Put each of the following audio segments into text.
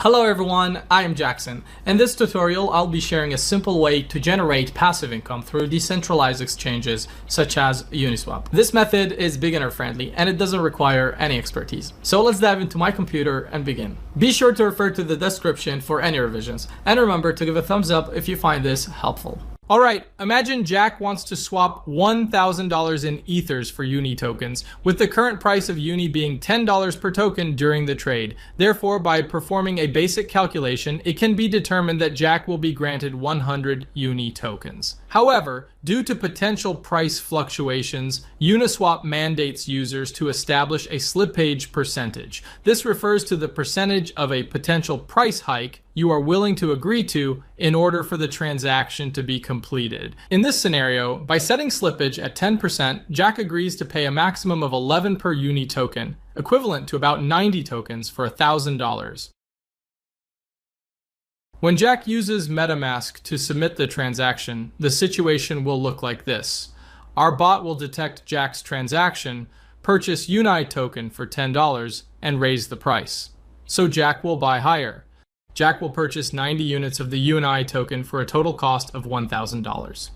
Hello everyone, I am Jackson. In this tutorial, I'll be sharing a simple way to generate passive income through decentralized exchanges such as Uniswap. This method is beginner friendly and it doesn't require any expertise. So let's dive into my computer and begin. Be sure to refer to the description for any revisions and remember to give a thumbs up if you find this helpful. Alright, imagine Jack wants to swap $1,000 in Ethers for Uni tokens, with the current price of Uni being $10 per token during the trade. Therefore, by performing a basic calculation, it can be determined that Jack will be granted 100 Uni tokens. However, due to potential price fluctuations, Uniswap mandates users to establish a slippage percentage. This refers to the percentage of a potential price hike you are willing to agree to in order for the transaction to be completed. In this scenario, by setting slippage at 10%, Jack agrees to pay a maximum of 11 per Uni token, equivalent to about 90 tokens for $1,000. When Jack uses MetaMask to submit the transaction, the situation will look like this. Our bot will detect Jack's transaction, purchase Uni token for $10, and raise the price. So Jack will buy higher. Jack will purchase 90 units of the Uni token for a total cost of $1,000.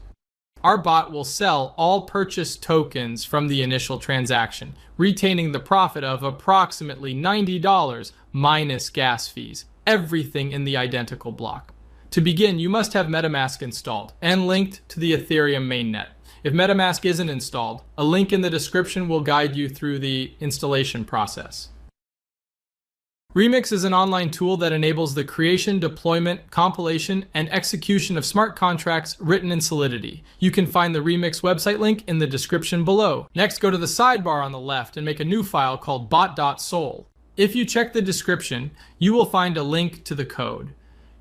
Our bot will sell all purchased tokens from the initial transaction, retaining the profit of approximately $90 minus gas fees, everything in the identical block. To begin, you must have MetaMask installed and linked to the Ethereum mainnet. If MetaMask isn't installed, a link in the description will guide you through the installation process. Remix is an online tool that enables the creation, deployment, compilation, and execution of smart contracts written in Solidity. You can find the Remix website link in the description below. Next, go to the sidebar on the left and make a new file called bot.sol. If you check the description, you will find a link to the code.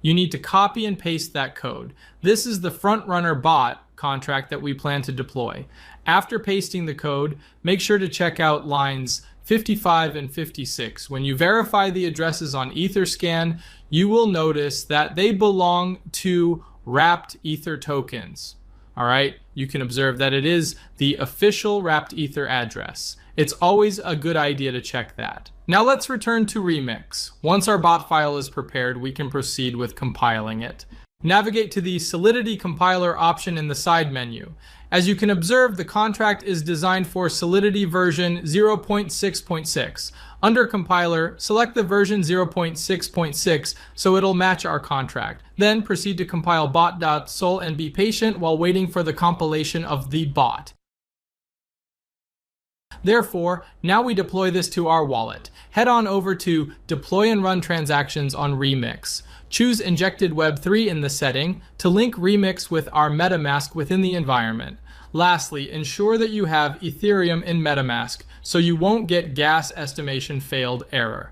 You need to copy and paste that code. This is the frontrunner bot contract that we plan to deploy. After pasting the code, make sure to check out lines 55 and 56. When you verify the addresses on Etherscan, you will notice that they belong to wrapped Ether tokens. All right, you can observe that it is the official wrapped Ether address. It's always a good idea to check that. Now let's return to Remix. Once our bot file is prepared, we can proceed with compiling it. Navigate to the Solidity compiler option in the side menu. As you can observe, the contract is designed for Solidity version 0.6.6. Under compiler, select the version 0.6.6 so it'll match our contract. Then proceed to compile bot.sol and be patient while waiting for the compilation of the bot. Therefore, now we deploy this to our wallet. Head on over to Deploy and Run Transactions on Remix. Choose Injected Web3 in the setting to link Remix with our MetaMask within the environment. Lastly, ensure that you have Ethereum in MetaMask so you won't get gas estimation failed error.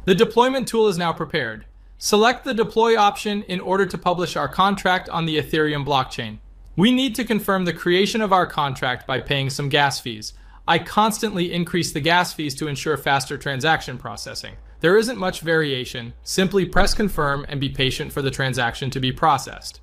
The deployment tool is now prepared. Select the deploy option in order to publish our contract on the Ethereum blockchain. We need to confirm the creation of our contract by paying some gas fees. I constantly increase the gas fees to ensure faster transaction processing. There isn't much variation. Simply press confirm and be patient for the transaction to be processed.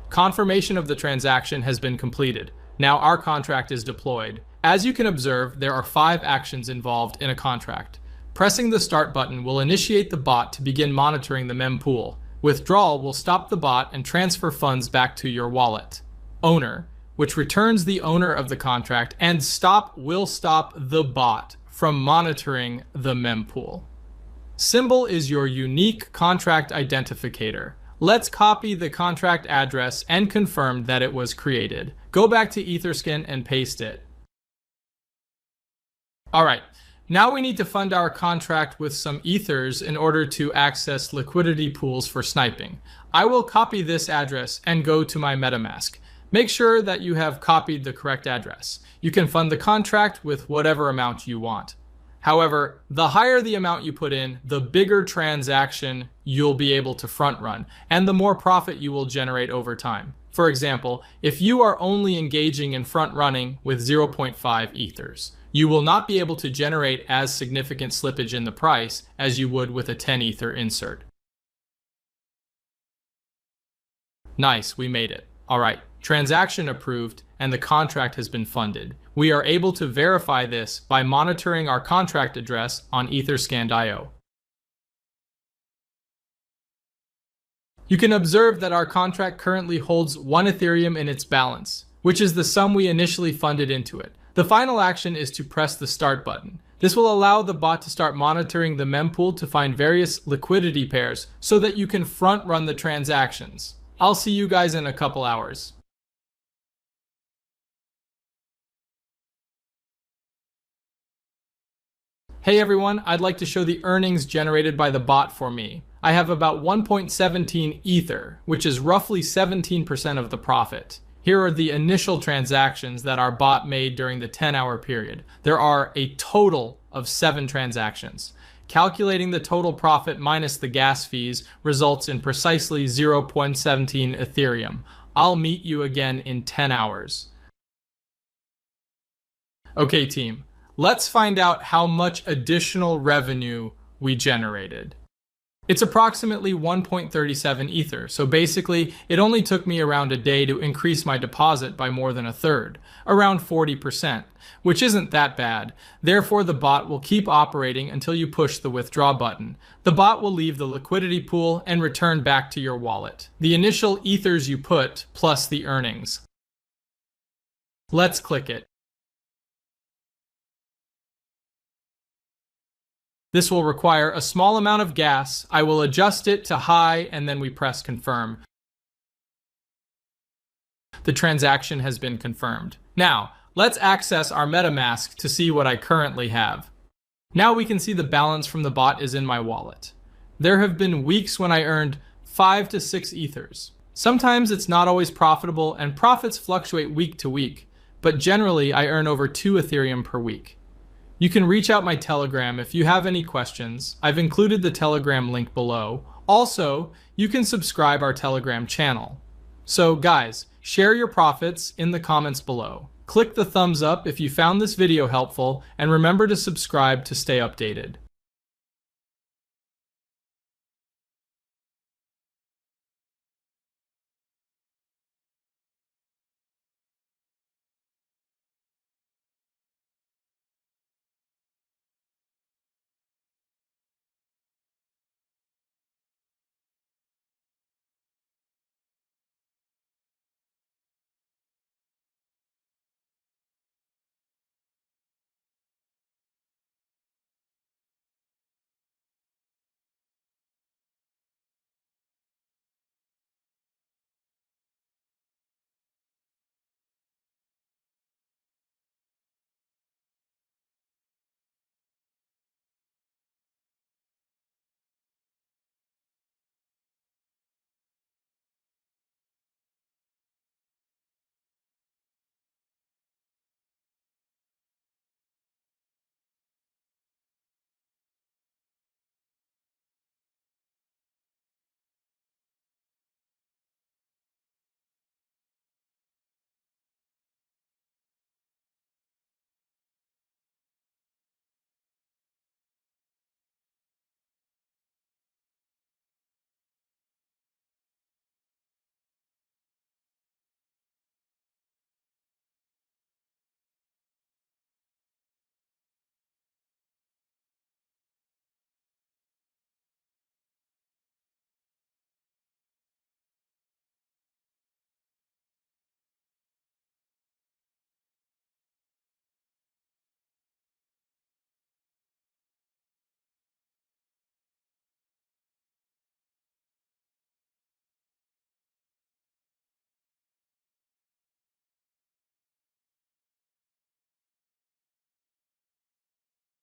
Confirmation of the transaction has been completed. Now our contract is deployed. As you can observe, there are 5 actions involved in a contract. Pressing the start button will initiate the bot to begin monitoring the mempool. Withdrawal will stop the bot and transfer funds back to your wallet. Owner, which returns the owner of the contract, and stop will stop the bot from monitoring the mempool. Symbol is your unique contract identificator. Let's copy the contract address and confirm that it was created. Go back to Etherscan and paste it. Alright, now we need to fund our contract with some Ethers in order to access liquidity pools for sniping. I will copy this address and go to my MetaMask. Make sure that you have copied the correct address. You can fund the contract with whatever amount you want. However, the higher the amount you put in, the bigger transaction you'll be able to front run, and the more profit you will generate over time. For example, if you are only engaging in front running with 0.5 Ethers, you will not be able to generate as significant slippage in the price as you would with a 10 Ether insert. Nice, we made it. All right, transaction approved and the contract has been funded. We are able to verify this by monitoring our contract address on Etherscan.io. You can observe that our contract currently holds 1 Ethereum in its balance, which is the sum we initially funded into it. The final action is to press the start button. This will allow the bot to start monitoring the mempool to find various liquidity pairs so that you can front run the transactions. I'll see you guys in a couple hours. Hey everyone, I'd like to show the earnings generated by the bot for me. I have about 1.17 Ether, which is roughly 17% of the profit. Here are the initial transactions that our bot made during the 10-hour period. There are a total of 7 transactions. Calculating the total profit minus the gas fees results in precisely 0.17 Ethereum. I'll meet you again in 10 hours. Okay team, let's find out how much additional revenue we generated. It's approximately 1.37 Ether, so basically it only took me around a day to increase my deposit by more than a third, around 40%, which isn't that bad. Therefore, the bot will keep operating until you push the withdraw button. The bot will leave the liquidity pool and return back to your wallet. The initial Ethers you put, plus the earnings. Let's click it. This will require a small amount of gas. I will adjust it to high and then we press confirm. The transaction has been confirmed. Now, let's access our MetaMask to see what I currently have. Now we can see the balance from the bot is in my wallet. There have been weeks when I earned 5 to 6 Ethers. Sometimes it's not always profitable and profits fluctuate week to week, but generally I earn over 2 Ethereum per week. You can reach out my Telegram if you have any questions. I've included the Telegram link below. Also, you can subscribe our Telegram channel. So guys, share your profits in the comments below. Click the thumbs up if you found this video helpful and remember to subscribe to stay updated.